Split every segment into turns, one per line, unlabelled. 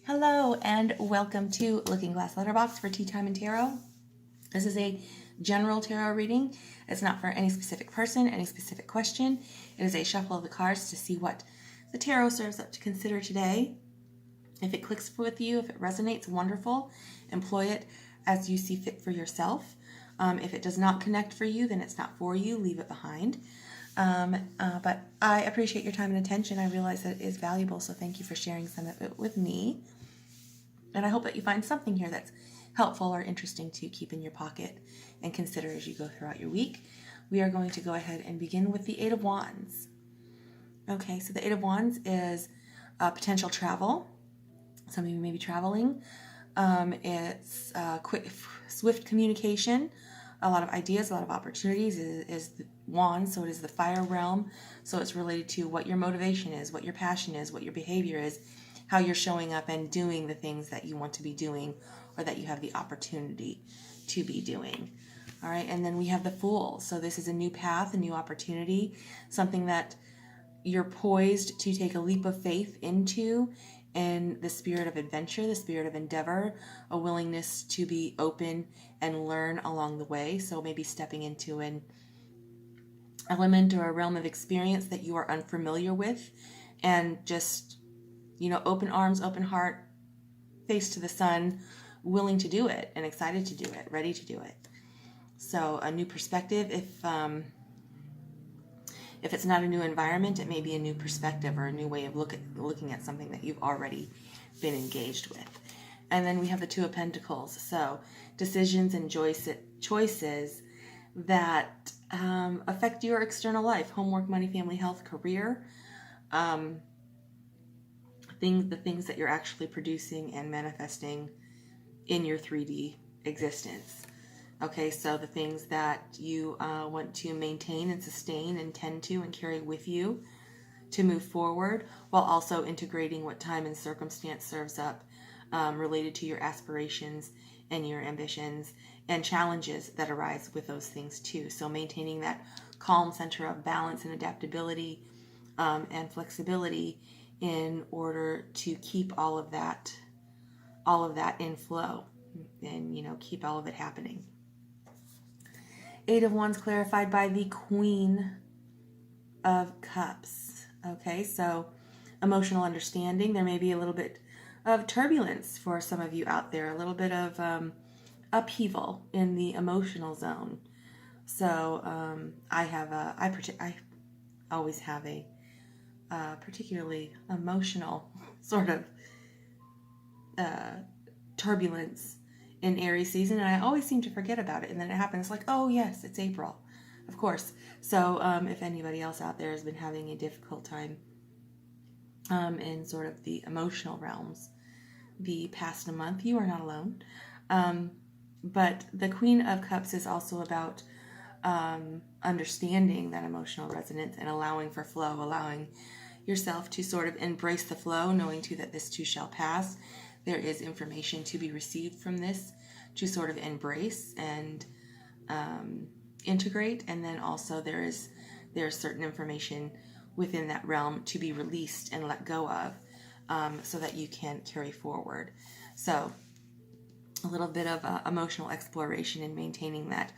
Hello and welcome to Looking Glass Letterbox for Teatime and Tarot. This is a general tarot reading. It's not for any specific person, any specific question. It is a shuffle of the cards to see what the tarot serves up to consider today. If it clicks with you, if it resonates, wonderful. Employ it as you see fit for yourself. If it does not connect for you, then it's not for you. Leave it behind. But I appreciate your time and attention. I realize that it is valuable, so thank you for sharing some of it with me. And I hope that you find something here that's helpful or interesting to keep in your pocket and consider as you go throughout your week. We are going to go ahead and begin with the Eight of Wands. Okay, so the Eight of Wands is potential travel. Some of you may be traveling. It's quick, swift communication. A lot of ideas, a lot of opportunities is the wand, so it is the fire realm. So it's related to what your motivation is, what your passion is, what your behavior is, how you're showing up and doing the things that you want to be doing or that you have the opportunity to be doing. All right, and then we have the Fool. So this is a new path, a new opportunity, something that you're poised to take a leap of faith into in the spirit of adventure, the spirit of endeavor, a willingness to be open and learn along the way. So maybe stepping into an element or a realm of experience that you are unfamiliar with and just, open arms, open heart, face to the sun, willing to do it and excited to do it, ready to do it. So a new perspective. If it's not a new environment, it may be a new perspective or a new way of looking at something that you've already been engaged with. And then we have the Two of Pentacles. So decisions and choices that affect your external life, homework, money, family, health, career, the things that you're actually producing and manifesting in your 3D existence. Okay, so the things that you want to maintain and sustain and tend to and carry with you to move forward, while also integrating what time and circumstance serves up related to your aspirations and your ambitions and challenges that arise with those things too. So maintaining that calm center of balance and adaptability and flexibility in order to keep all of that in flow and keep all of it happening. Eight of Wands clarified by the Queen of Cups. Okay, so emotional understanding. There may be a little bit of turbulence for some of you out there, a little bit of upheaval in the emotional zone. So I always have a particularly emotional sort of turbulence in Aries season, and I always seem to forget about it, and then it happens like, oh yes, it's April, of course. So if anybody else out there has been having a difficult time in sort of the emotional realms the past month, you are not alone. But the Queen of Cups is also about understanding that emotional resonance and allowing for flow, allowing yourself to sort of embrace the flow, knowing too that this too shall pass. There is information to be received from this to sort of embrace and integrate, and then also there is certain information within that realm to be released and let go of, so that you can carry forward. So a little bit of emotional exploration and maintaining that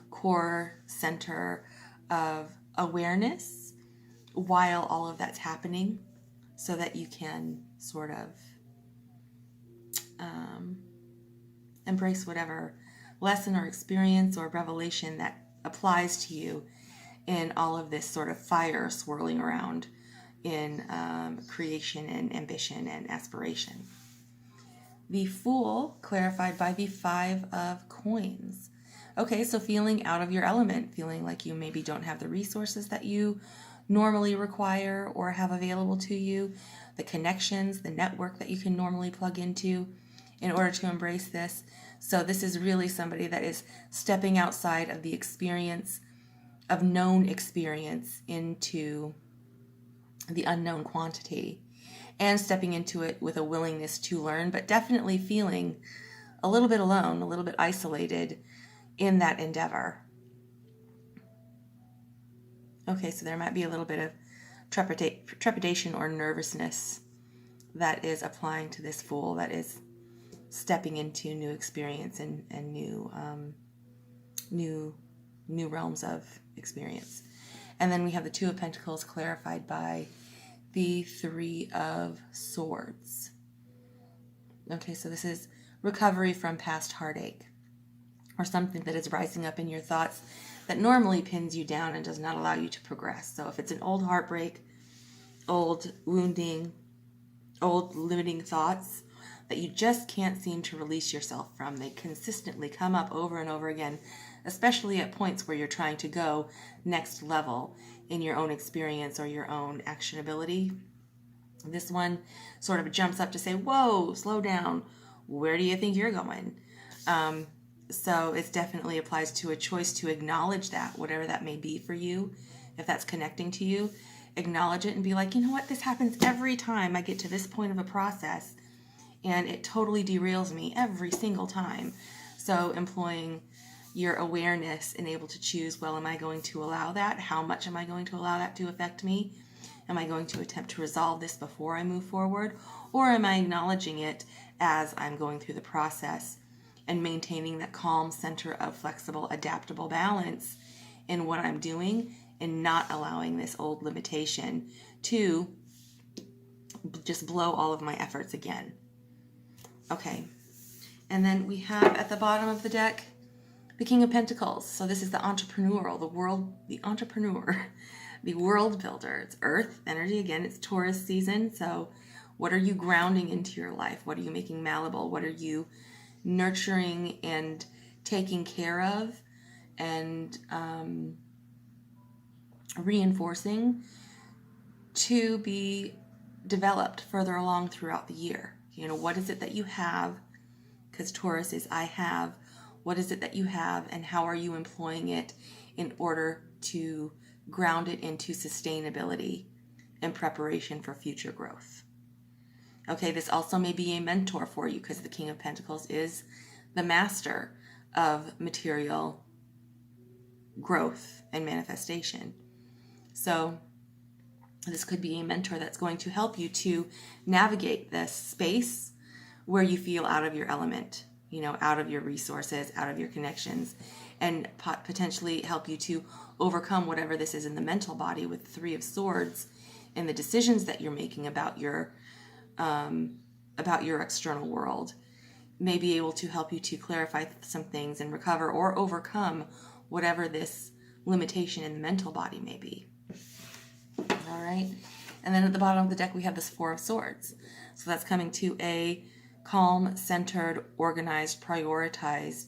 core center of awareness while all of that's happening, so that you can sort of embrace whatever lesson or experience or revelation that applies to you in all of this sort of fire swirling around in creation and ambition and aspiration. The Fool clarified by the Five of Coins. Okay, so feeling out of your element, feeling like you maybe don't have the resources that you normally require or have available to you, the connections, the network that you can normally plug into in order to embrace this. So this is really somebody that is stepping outside of the experience, of known experience, into the unknown quantity and stepping into it with a willingness to learn, but definitely feeling a little bit alone, a little bit isolated in that endeavor. Okay, so there might be a little bit of trepidation or nervousness that is applying to this Fool, that is stepping into new experience and new realms of experience. And then we have the Two of Pentacles clarified by the Three of Swords. Okay, so this is recovery from past heartache, or something that is rising up in your thoughts that normally pins you down and does not allow you to progress. So if it's an old heartbreak, old wounding, old limiting thoughts that you just can't seem to release yourself from, they consistently come up over and over again, especially at points where you're trying to go next level in your own experience or your own actionability. This one sort of jumps up to say, whoa, slow down. Where do you think you're going? So it definitely applies to a choice to acknowledge that, whatever that may be for you. If that's connecting to you, acknowledge it and be like, you know what? This happens every time I get to this point of a process, and it totally derails me every single time. So employing your awareness and able to choose, well, am I going to allow that? How much am I going to allow that to affect me? Am I going to attempt to resolve this before I move forward? Or am I acknowledging it as I'm going through the process and maintaining that calm center of flexible, adaptable balance in what I'm doing and not allowing this old limitation to just blow all of my efforts again? Okay. And then we have at the bottom of the deck, the King of Pentacles. So this is the entrepreneurial, the entrepreneur, the world builder. It's Earth energy. Again, it's Taurus season. So what are you grounding into your life? What are you making malleable? What are you nurturing and taking care of and reinforcing to be developed further along throughout the year? You know, what is it that you have? Because Taurus is I have. What is it that you have, and how are you employing it in order to ground it into sustainability and preparation for future growth? Okay, this also may be a mentor for you, because the King of Pentacles is the master of material growth and manifestation. So this could be a mentor that's going to help you to navigate this space where you feel out of your element, you know, out of your resources, out of your connections, and potentially help you to overcome whatever this is in the mental body with the Three of Swords and the decisions that you're making about your external world. May be able to help you to clarify some things and recover or overcome whatever this limitation in the mental body may be. All right. And then at the bottom of the deck, we have this Four of Swords. So that's coming to a calm, centered, organized, prioritized,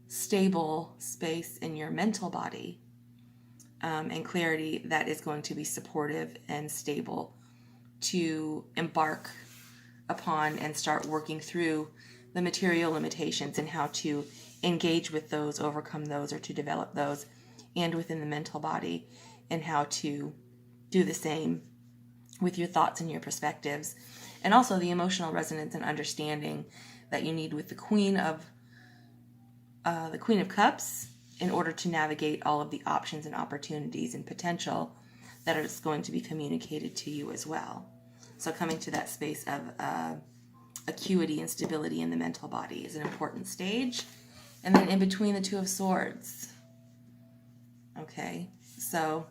stable space in your mental body, and clarity that is going to be supportive and stable to embark upon and start working through the material limitations and how to engage with those, overcome those, or to develop those, and within the mental body, and how to do the same with your thoughts and your perspectives, and also the emotional resonance and understanding that you need with the Queen of Cups in order to navigate all of the options and opportunities and potential that is going to be communicated to you as well. So coming to that space of acuity and stability in the mental body is an important stage. And then in between the Two of Swords. Okay, so,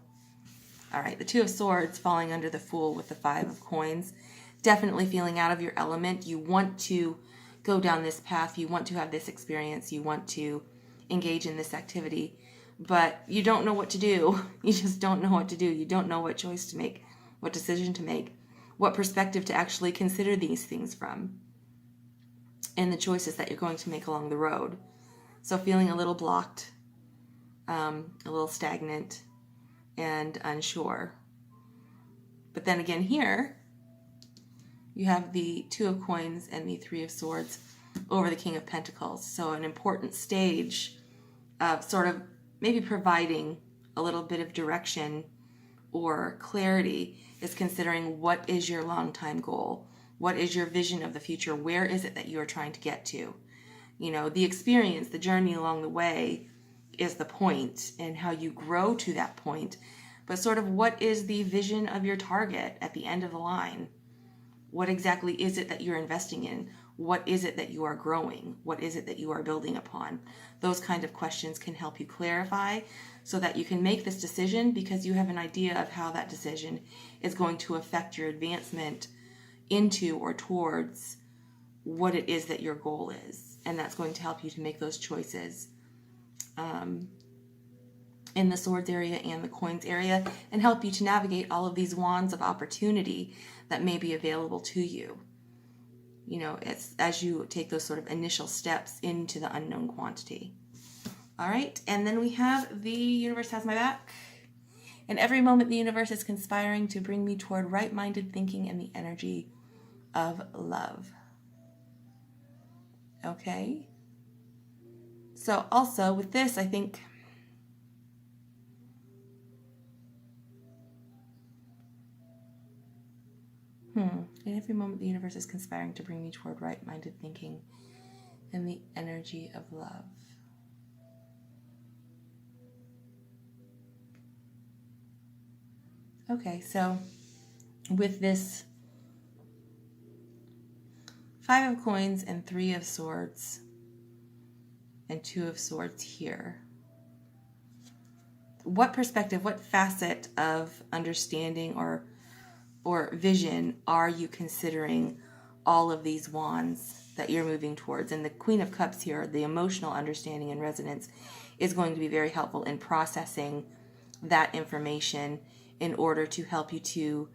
all right, the Two of Swords falling under the Fool with the Five of Coins. Definitely feeling out of your element. You want to go down this path. You want to have this experience. You want to engage in this activity. But you don't know what to do. You just don't know what to do. You don't know what choice to make, what decision to make, what perspective to actually consider these things from, and the choices that you're going to make along the road. So feeling a little blocked, a little stagnant, and unsure. But then again here, you have the Two of Coins and the Three of Swords over the King of Pentacles. So an important stage of sort of maybe providing a little bit of direction or clarity is considering what is your long-time goal? What is your vision of the future? Where is it that you are trying to get to? You know, the experience, the journey along the way is the point, and how you grow to that point. but sort of what is the vision of your target at the end of the line? What exactly is it that you're investing in? What is it that you are growing? What is it that you are building upon? Those kind of questions can help you clarify so that you can make this decision because you have an idea of how that decision is going to affect your advancement into or towards what it is that your goal is. And that's going to help you to make those choices in the swords area and the coins area, and help you to navigate all of these wands of opportunity that may be available to you. You know, it's as you take those sort of initial steps into the unknown quantity. All right, and then we have the universe has my back. In every moment, the universe is conspiring to bring me toward right-minded thinking and the energy of love. Okay. So also with this, I think in every moment, the universe is conspiring to bring me toward right-minded thinking and the energy of love. Okay, so with this 5 of coins and 3 of swords and 2 of swords here, what perspective, what facet of understanding or vision are you considering all of these wands that you're moving towards? And the Queen of Cups here, the emotional understanding and resonance, is going to be very helpful in processing that information in order to help you to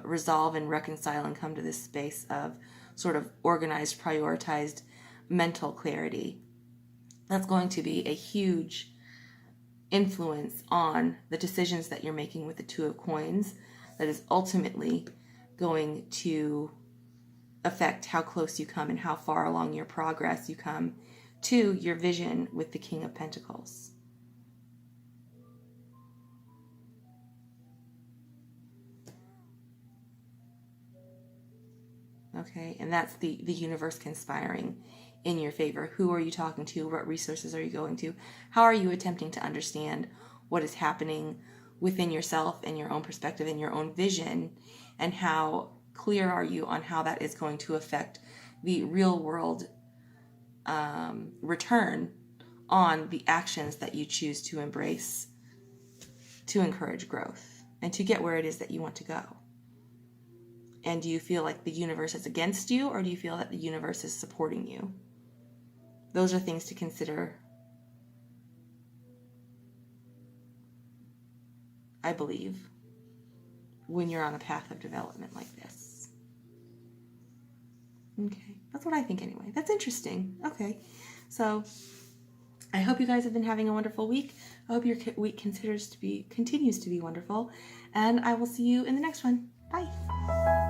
resolve and reconcile and come to this space of sort of organized, prioritized mental clarity. That's going to be a huge influence on the decisions that you're making with the 2 of coins. That is ultimately going to affect how close you come and how far along your progress you come to your vision with the King of Pentacles. Okay, and that's the universe conspiring in your favor. Who are you talking to? What resources are you going to? How are you attempting to understand what is happening within yourself and your own perspective and your own vision, and how clear are you on how that is going to affect the real world return on the actions that you choose to embrace to encourage growth and to get where it is that you want to go. And do you feel like the universe is against you, or do you feel that the universe is supporting you? Those are things to consider, I believe, when you're on a path of development like this. Okay, that's what I think anyway. That's interesting. Okay, so I hope you guys have been having a wonderful week. I hope your week continues to be wonderful, and I will see you in the next one. Bye.